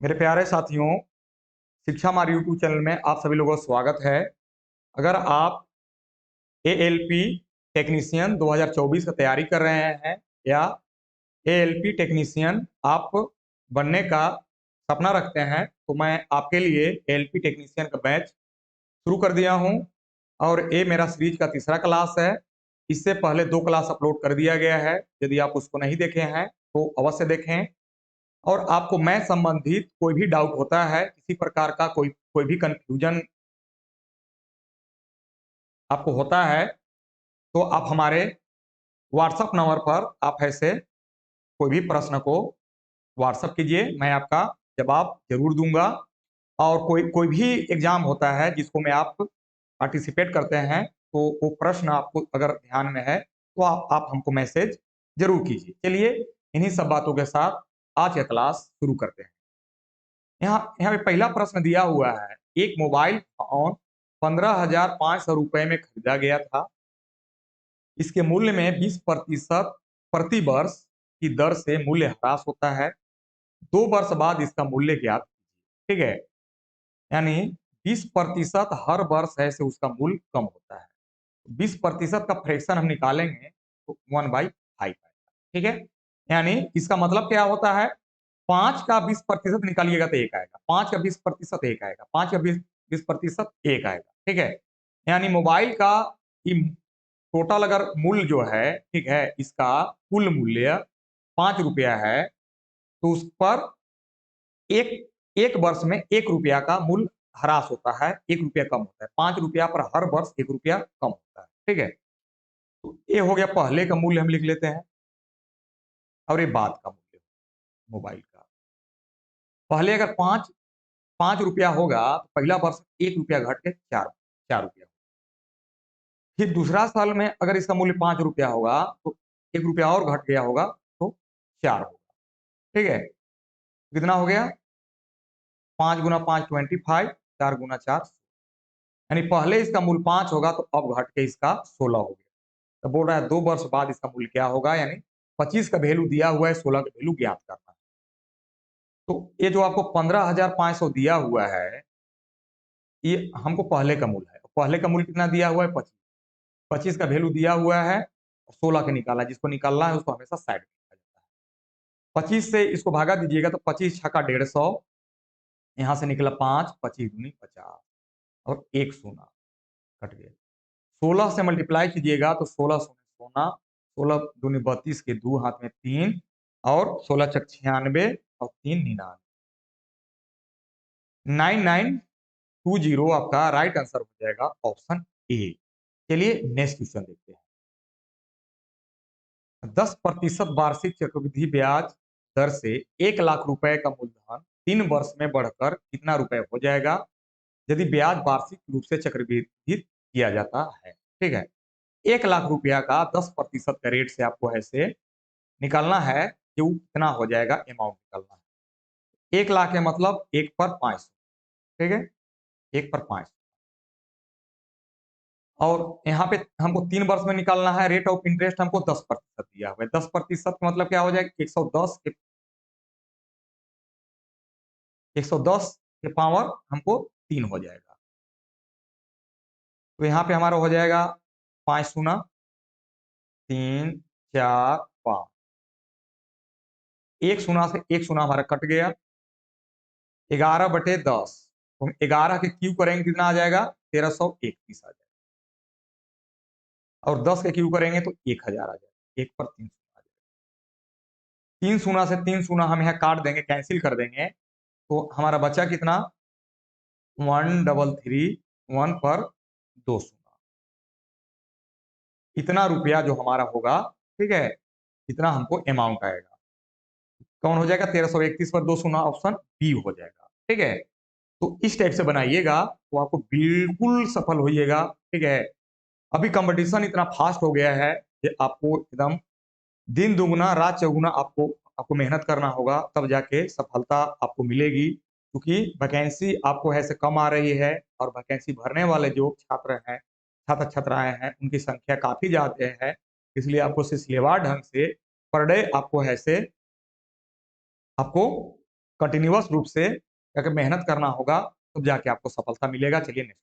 मेरे प्यारे साथियों, शिक्षा हमारे यूट्यूब चैनल में आप सभी लोगों का स्वागत है। अगर आप एएलपी टेक्नीशियन 2024 का तैयारी कर रहे हैं या एएलपी टेक्नीशियन आप बनने का सपना रखते हैं, तो मैं आपके लिए एएलपी टेक्नीशियन का बैच शुरू कर दिया हूं और ये मेरा सीरीज का तीसरा क्लास है। इससे पहले 2 क्लास अपलोड कर दिया गया है। यदि आप उसको नहीं देखे हैं, तो अवश्य देखें। और आपको मैथ संबंधित कोई भी डाउट होता है, किसी प्रकार का कोई कोई भी कंफ्यूजन आपको होता है, तो आप हमारे व्हाट्सएप नंबर पर आप ऐसे कोई भी प्रश्न को व्हाट्सएप कीजिए, मैं आपका जवाब जरूर दूंगा। और कोई कोई भी एग्जाम होता है जिसको में आप पार्टिसिपेट करते हैं, तो वो प्रश्न आपको अगर ध्यान में है, तो आप हमको मैसेज जरूर कीजिए। चलिए, इन्हीं सब बातों के साथ आज का क्लास शुरू करते हैं। यहाँ यहाँ पे पहला प्रश्न दिया हुआ है, एक मोबाइल फोन 15,500 रुपए में खरीदा गया था। इसके मूल्य में 20% प्रति वर्ष की दर से मूल्य ह्रास होता है। 2 वर्ष बाद इसका मूल्य ज्ञात कीजिए। ठीक है, यानी 20% हर वर्ष ऐसे उसका मूल्य कम होता है। 20% का फ्रैक्शन हम निकालेंगे तो 1/5 आएगा। ठीक है, यानी इसका मतलब क्या होता है, 5 का 20% निकालिएगा तो 1 आएगा, 5 का 20% 1 आएगा, 5 का 20% 1 आएगा। ठीक है, यानी मोबाइल का टोटल अगर मूल्य जो है, ठीक है, इसका कुल मूल्य 5 रुपया है, तो उस पर एक एक वर्ष में 1 रुपया का मूल्य ह्रास होता है, 1 रुपया कम होता है। 5 रुपया पर हर वर्ष 1 रुपया कम होता है। ठीक है, तो ये हो गया पहले का मूल्य, हम लिख लेते हैं। और ये बाद का मूल्य मोबाइल का। पहले अगर 5 रुपया होगा, तो पहला वर्ष 1 रुपया घट के 4 रुपया। फिर दूसरा साल में अगर इसका मूल्य 5 रुपया होगा, तो 1 रुपया और घट गया होगा, तो 4 होगा। ठीक है, कितना हो गया? 5 गुना 5 25, 4 गुना 4, यानी पहले इसका मूल्य 5 होगा, तो अब घट के इसका 16 हो गया। तो बोल रहा है 2 वर्ष बाद इसका मूल्य क्या होगा, यानी 25 का वैल्यू दिया हुआ है, 16 का वैल्यू ज्ञात करना है। तो ये जो आपको 15,500 दिया हुआ है, ये हमको पहले का मूल्य है। पहले का मूल्य कितना दिया हुआ है? 25। 25 का वैल्यू दिया हुआ है, 16 का निकाला है। जिसको निकालना है उसको हमेशा साइड में रखा जाता है। 25 से इसको भागा दीजिएगा, तो 25 छक्का 150, यहाँ से निकला 5, 25 दूनी 50 और 1 शून्य कट गया। 16 से मल्टीप्लाई कीजिएगा, तो 16 शून्य सोना, 16 दूनी 32 के 2 हाथ में 3 और 16 छक 96 और 3 99। 9920 आपका राइट आंसर हो जाएगा, ऑप्शन ए। चलिए नेक्स्ट क्वेश्चन देखते हैं। 10% वार्षिक चक्रवृद्धि ब्याज दर से 1 लाख रुपए का मूलधन 3 वर्ष में बढ़कर कितना रुपए हो जाएगा, यदि ब्याज वार्षिक रूप से चक्रवृद्धि किया जाता है। ठीक है, 1 लाख रुपया का 10% का रेट से आपको ऐसे निकालना है कि वो कितना हो जाएगा, अमाउंट निकालना है। 1 लाख है मतलब 1 पर 500। ठीक है, 1 पर 500। और यहाँ पे हमको 3 वर्ष में निकालना है। रेट ऑफ इंटरेस्ट हमको 10% दिया हुआ है। 10% का मतलब क्या हो जाएगा, 110 के पावर हमको 3 हो जाएगा। तो यहाँ पे हमारा हो जाएगा 5 शून्य 3 4 5, 1 शून्य से 1 शून्य हमारा कट गया। 11/10, तो 11 के क्यू करेंगे कितना आ जाएगा, 1331 आ जाएगा। और 10 के क्यू करेंगे तो 1000 आ जाएगा। 1 पर 3 शून्य आ जाएगा। 3 शून्य से 3 शून्य हम यहाँ काट देंगे, कैंसिल कर देंगे, तो हमारा बचा कितना, 1331 पर 2 शून्य। इतना रुपया जो हमारा होगा, ठीक है, इतना हमको अमाउंट आएगा। कौन हो जाएगा, 1331 पर 2 शून्य, ऑप्शन बी हो जाएगा। ठीक है, तो इस टाइप से बनाइएगा तो आपको बिल्कुल सफल होइएगा। ठीक है, अभी कंपटीशन इतना फास्ट हो गया है कि आपको एकदम दिन दुगुना रात चौगुना आपको आपको मेहनत करना होगा, तब जाके सफलता आपको मिलेगी। क्योंकि वैकेंसी आपको ऐसे कम आ रही है, और वैकेंसी भरने वाले जो छात्र हैं, छात्र छात्राएं हैं, उनकी संख्या काफी ज्यादा है। इसलिए आपको सिलसिलेवार ढंग से पर डे आपको ऐसे आपको कंटिन्यूअस रूप से अगर मेहनत करना होगा तो जाके आपको सफलता मिलेगा। चलिए नेक्स्ट।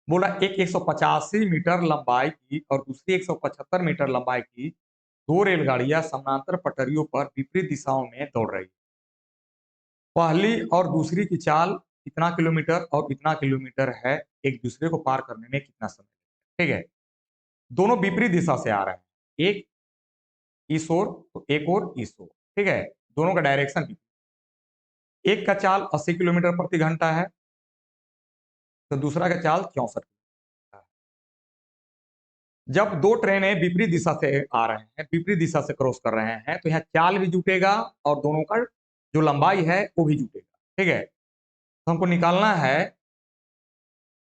बोला एक 185 मीटर लंबाई की और दूसरी 175 मीटर लंबाई की दो रेलगाड़ियां समानांतर पटरियों पर विपरीत दिशाओं में दौड़ रही। पहली और दूसरी की चाल इतना किलोमीटर और इतना किलोमीटर है, एक दूसरे को पार करने में कितना समय लगेगा। ठीक है, दोनों विपरीत दिशा से आ रहे हैं, एक इस ओर तो एक और इस ओर। ठीक है, दोनों का डायरेक्शन, एक का चाल 80 किलोमीटर प्रति घंटा है तो दूसरा का चाल 64। जब दो ट्रेनें विपरीत दिशा से आ रहे हैं, विपरीत दिशा से क्रॉस कर रहे हैं, तो यहाँ चाल भी जुटेगा और दोनों का जो लंबाई है वो भी जुटेगा। ठीक है, तो हमको निकालना है,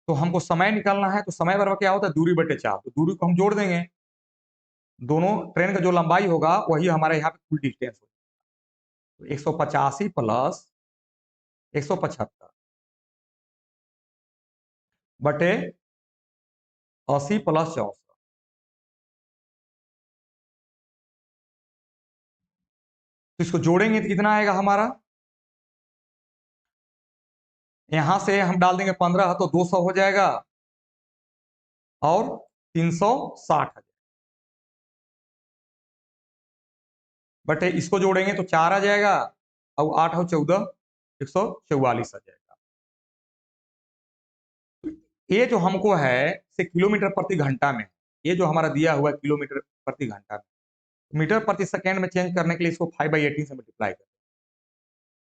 तो हमको समय निकालना है, तो समय बराबर क्या होता है, दूरी बटे चाल। तो दूरी को हम जोड़ देंगे, दोनों ट्रेन का जो लंबाई होगा वही हमारे यहाँ पे कुल डिस्टेंस होगा। तो 185 प्लस 175 बटे 80 प्लस 64। तो इसको जोड़ेंगे तो कितना आएगा हमारा, यहां से हम डाल देंगे 15 तो 200 हो जाएगा और 360 बटे इसको जोड़ेंगे तो 4 आ जाएगा और 8 और 14 144 आ जाएगा। ये जो हमको है से किलोमीटर प्रति घंटा में, ये जो हमारा दिया हुआ किलोमीटर प्रति घंटा में, मीटर प्रति सेकेंड में चेंज करने के लिए इसको 5/18 से मल्टीप्लाई करें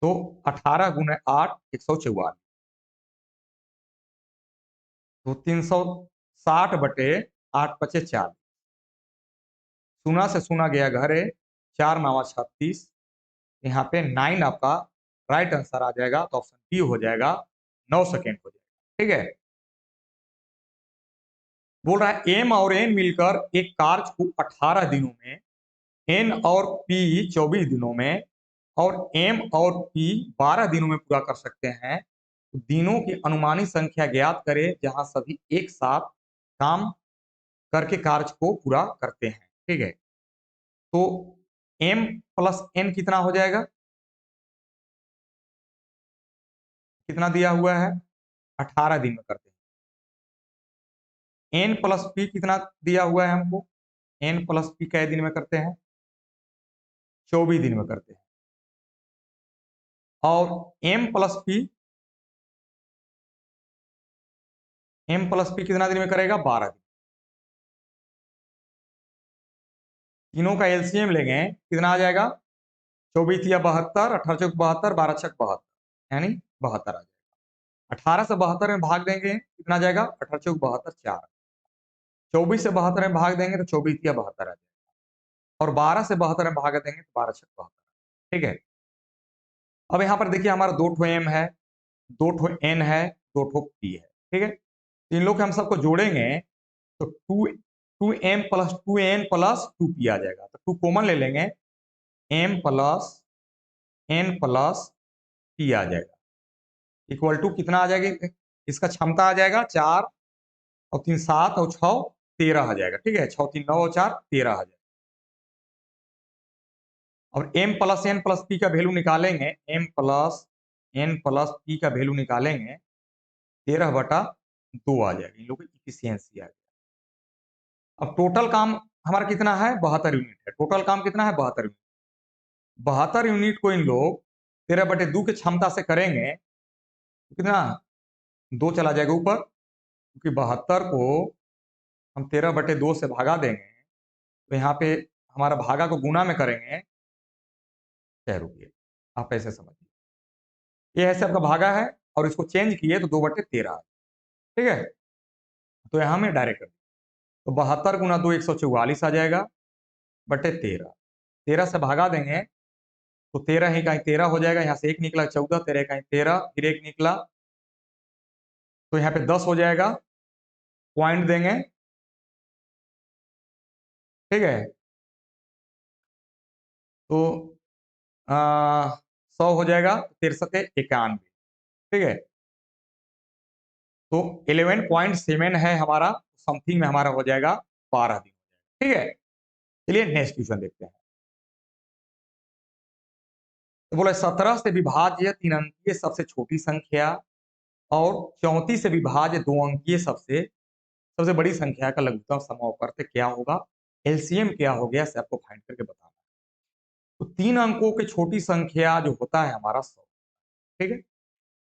तो 18 गुने 8 144, तो 360 बटे 8 पचे 40, शून्य से शून्य गया घरे, 4 9 36, यहाँ पे 9 आपका राइट आंसर आ जाएगा। तो ऑप्शन बी हो जाएगा, 9 सेकेंड हो जाएगा। ठीक है, बोल रहा है एम और एन मिलकर एक कार्य को 18 दिनों में, एन और पी 24 दिनों में और एम और पी 12 दिनों में पूरा कर सकते हैं। तो दिनों की अनुमानित संख्या ज्ञात करें जहां सभी एक साथ काम करके कार्य को पूरा करते हैं। ठीक है, तो एम प्लस एन कितना हो जाएगा, कितना दिया हुआ है, 18 दिन में करते हैं। एन प्लस पी कितना दिया हुआ है हमको, एन प्लस पी कै दिन में करते हैं, 24 दिन में करते हैं। और m plus P, m plus P कितना दिन में करेगा, 12 दिन। तीनों का एलसीएम लेंगे कितना आ जाएगा, 24 या 72, 18 चौक 72, 12 छक 72, यानी 72 आ जाएगा। 18 से 72 में भाग देंगे कितना आ जाएगा, 18 चौक 72 4, 24 से 72 में भाग देंगे तो 24 या 72 आ जाएगा और 12 से 72 में भाग देंगे तो 12 छक 72। ठीक है, अब यहाँ पर देखिए हमारा दो ठो एम है, दो ठो एन है, दो ठो पी है। ठीक है, इन लोग के हम सबको जोड़ेंगे तो two M plus 2 N plus 2 P आ जाएगा। तो 2 कॉमन ले लेंगे, M plus N plus P आ जाएगा, इक्वल टू कितना आ जाएगा, इसका क्षमता आ जाएगा 4 और 3 7 और 6 13 आ जाएगा। ठीक है, 6 3 9 और 4 13 आ जाएगा। और m plus N plus P का वैल्यू निकालेंगे, m plus N plus P का वैल्यू निकालेंगे 13/2 आ जाएगा। इन लोगों की इफिशियंसी आ जाएगा। अब टोटल काम हमारा कितना है, 72 यूनिट है। टोटल काम कितना है, 72 यूनिट। 72 यूनिट को इन लोग 13/2 की क्षमता से करेंगे तो कितना, 2 चला जाएगा ऊपर, क्योंकि 72 को हम 13/2 से भागा देंगे तो यहाँ पे हमारा भागा को गुना में करेंगे 6 रुपये। आप ऐसे समझिए, ये ऐसे आपका भागा है और इसको चेंज किए तो 2/13। ठीक है, तो यहाँ में डायरेक्ट कर, तो 72 गुना 2 144 आ जाएगा बटे 13, 13 से भागा देंगे तो 13 ही कहीं 13 हो जाएगा, यहाँ से एक निकला 14, 13 कहीं 13, फिर एक निकला तो यहाँ पे 10 हो जाएगा, पॉइंट देंगे। ठीक है, तो 100 हो जाएगा, 13 91। ठीक है, तो 11.7 है हमारा, समथिंग में हमारा हो जाएगा 12 दिन। ठीक है, चलिए नेक्स्ट क्वेश्चन देखते हैं। तो बोला 17 से विभाज्य 3 अंकीय सबसे छोटी संख्या और 34 से विभाज्य 2 अंकीय सबसे सबसे बड़ी संख्या का लघुत्तम समापवर्त क्या होगा, एलसीएम क्या हो गया, से आपको फाइंड करके बताना। तो 3 अंकों की छोटी संख्या जो होता है हमारा 100, ठीक है।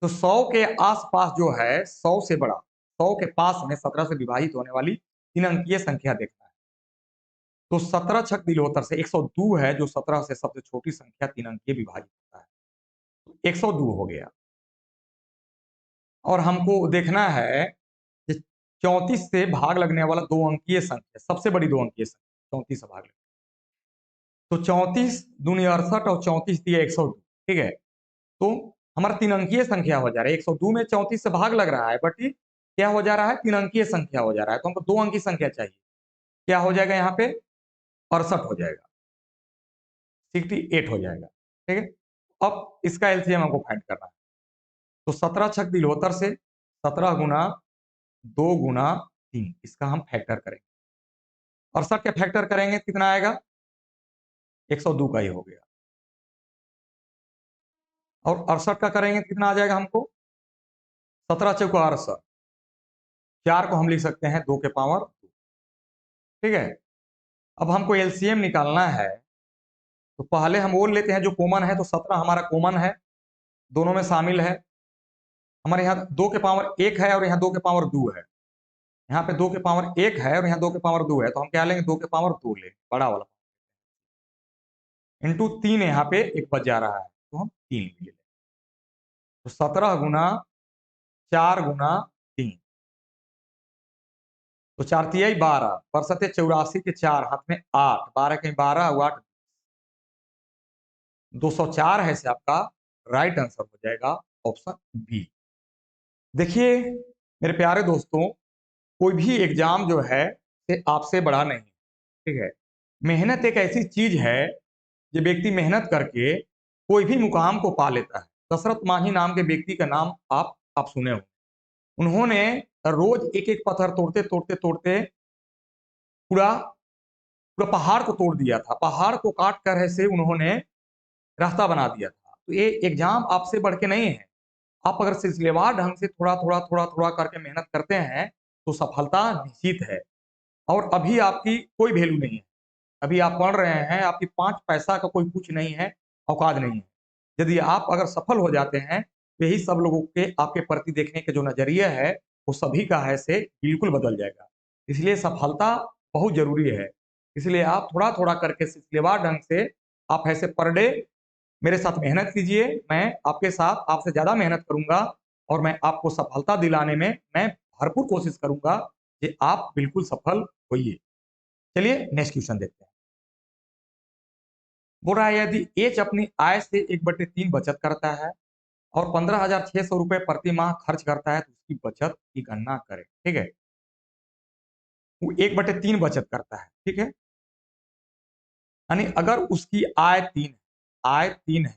तो 100 के आसपास जो है 100 से बड़ा, 100 के पास में 17 से विभाजित होने वाली 3 अंकीय संख्या देखना है। तो 17 छक दिलोतर से 102 है, जो 17 से सबसे छोटी संख्या 3 अंकीय विभाजित होता है, तो 102 हो गया। और हमको देखना है कि 34 से भाग लगने वाला 2 अंकीय संख्या, सबसे बड़ी 2 अंकीय संख्या 34 से भाग लगने, तो 34 दूनी 68 और 34 दिया 102, ठीक है। तो हमारा 3 अंकीय संख्या हो जा रहा है, 102 में 34 से भाग लग रहा है, बट ये क्या हो जा रहा है, 3 अंकीय संख्या हो जा रहा है। तो हमको 2 अंकीय संख्या चाहिए, क्या हो जाएगा यहाँ पे 68 हो जाएगा, 68 हो जाएगा, ठीक है। अब इसका एलसीएम हमको फाइंड करना है। तो 17 छक दिलोतर से 17 गुना 2 गुना 3, इसका हम फैक्टर करेंगे। 68 के फैक्टर करेंगे कितना आएगा, 102 का ही हो गया। और 68 का करेंगे कितना आ जाएगा हमको, 17 चौका 68, 4 को हम लिख सकते हैं 2 के पावर 2, ठीक है। अब हमको एलसीएम निकालना है, तो पहले हम बोल लेते हैं जो कॉमन है, तो 17 हमारा कॉमन है, दोनों में शामिल है। हमारे यहाँ 2 के पावर 1 है और यहाँ 2 के पावर 2 है, यहाँ पे 2 के पावर 1 है और यहाँ 2 के पावर 2 है, तो हम क्या लेंगे, 2 के पावर 2 ले, बड़ा वाला, इंटू 3 यहाँ पे एक बच जा रहा है, तो हम 3 ले लें। तो 17 गुना 4 गुना 3, तो 4 तियाई 12, बरसते 84 के 4 हाथ में 8, 12 के 12 और 8 204 है से आपका राइट आंसर हो जाएगा ऑप्शन बी। देखिए मेरे प्यारे दोस्तों, कोई भी एग्जाम जो है से आपसे बड़ा नहीं, ठीक है। मेहनत एक ऐसी चीज है, जो व्यक्ति मेहनत करके कोई भी मुकाम को पा लेता है। दशरथ माही नाम के व्यक्ति का नाम आप सुने हो। उन्होंने रोज एक एक पत्थर तोड़ते तोड़ते तोड़ते पूरा पूरा पहाड़ को तोड़ दिया था, पहाड़ को काट कर ऐसे उन्होंने रास्ता बना दिया था। तो ये एग्जाम आपसे बढ़ के नहीं है। आप अगर सिलसिलेवार ढंग से थोड़ा थोड़ा थोड़ा थोड़ा करके मेहनत करते हैं तो सफलता निश्चित है। और अभी आपकी कोई वैल्यू नहीं है, अभी आप पढ़ रहे हैं, आपकी 5 पैसा का कोई कुछ नहीं है, औकात नहीं है। यदि आप अगर सफल हो जाते हैं, तो यही सब लोगों के आपके प्रति देखने के जो नजरिया है वो सभी का है से बिल्कुल बदल जाएगा। इसलिए सफलता बहुत जरूरी है। इसलिए आप थोड़ा थोड़ा करके सिलसिलेवार ढंग से आप ऐसे पर डे मेरे साथ मेहनत कीजिए, मैं आपके साथ आपसे ज्यादा मेहनत करूंगा और मैं आपको सफलता दिलाने में मैं भरपूर कोशिश करूंगा कि आप बिल्कुल सफल होइए। चलिए नेक्स्ट क्वेश्चन देखते हैं। बोल रहा है यदि एच अपनी आय से 1/3 बचत करता है और 15,600 रुपए प्रति माह खर्च करता है, तो उसकी बचत की गणना करें, ठीक है। वो 1/3 बचत करता है, ठीक है। यानी अगर उसकी आय 3 है, आय 3 है,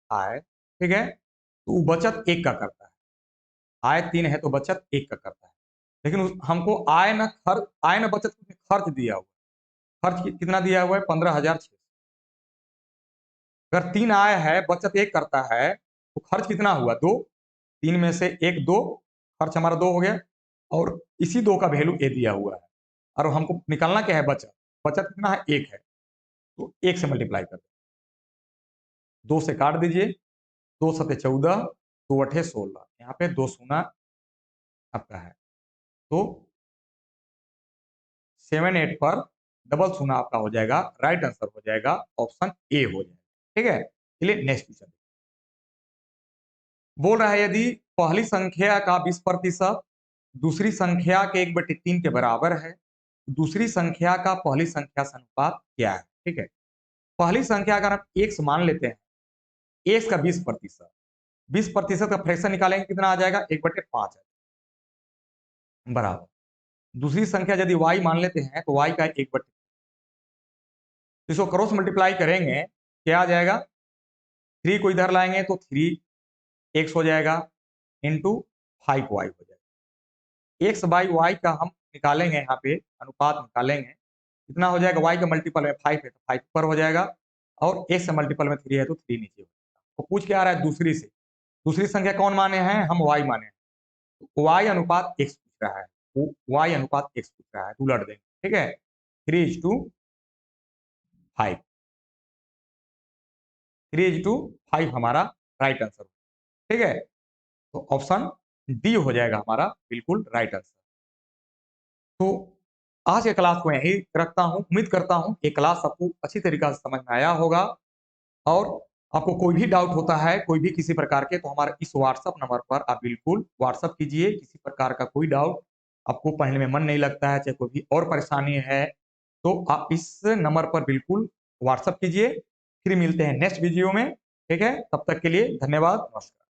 आय, ठीक है, तो वो बचत 1 का करता है। आय 3 है तो बचत 1 का करता है। लेकिन हमको आय न खर्च, आय न बचत, खर्च दिया हुआ, खर्च कितना दिया हुआ है, 15,600। अगर 3 आय है, बचत 1 करता है, तो खर्च कितना हुआ, 2, 3 में से 1 2, खर्च हमारा 2 हो गया, और इसी 2 का वैल्यू ए दिया हुआ है। और हमको निकालना क्या है, बचत, बचत कितना है, 1 है, तो 1 से मल्टीप्लाई कर दो, 2 से काट दीजिए, 2 सते 14, 2 अठे 16, यहाँ पे 2 शून्य आपका है, तो 7 8 पर डबल शून्य आपका हो जाएगा, राइट आंसर हो जाएगा ऑप्शन ए हो जाएगा, ठीक है। चलिए नेक्स्ट क्वेश्चन। बोल रहा है यदि पहली संख्या का 20% दूसरी संख्या के 1/3 के बराबर है, दूसरी संख्या का पहली संख्या से अनुपात क्या है, ठीक है। पहली संख्या अगर हम x मान लेते हैं, x का 20%, 20% का फ्रैक्शन निकालेंगे कितना आ जाएगा, 1/5 है, बराबर। दूसरी संख्या यदि y मान लेते हैं तो y का 1/3, इसको क्रॉस मल्टीप्लाई करेंगे क्या आ जाएगा, 3 को इधर लाएंगे तो 3x हो जाएगा, इंटू 5y हो जाएगा। x बाई वाई का हम निकालेंगे, यहाँ पे अनुपात निकालेंगे, कितना हो जाएगा, y का मल्टीपल में 5 है तो 5 ऊपर हो जाएगा, और x का मल्टीपल में 3 है तो 3 नीचे हो जाएगा। तो पूछ क्या आ रहा है दूसरी से, दूसरी संख्या कौन माने हैं, हम y माने हैं, तो y अनुपात x पूछ रहा है, y अनुपात x पूछ रहा है, तो उलट देंगे, ठीक है, 3:5, 3:5 हमारा राइट आंसर, ठीक है। तो ऑप्शन डी हो जाएगा हमारा बिल्कुल राइट आंसर। तो आज के क्लास को यहीं रखता हूं, उम्मीद करता हूं ये क्लास आपको अच्छी तरीके से समझ में आया होगा, और आपको कोई भी डाउट होता है कोई भी किसी प्रकार के, तो हमारे इस व्हाट्सएप नंबर पर आप बिल्कुल व्हाट्सएप कीजिए, किसी प्रकार का कोई डाउट आपको पढ़ने में मन नहीं लगता है, चाहे कोई भी और परेशानी है, तो आप इस नंबर पर बिल्कुल व्हाट्सएप कीजिए। फिर मिलते हैं नेक्स्ट वीडियो में, ठीक है, तब तक के लिए धन्यवाद, नमस्कार।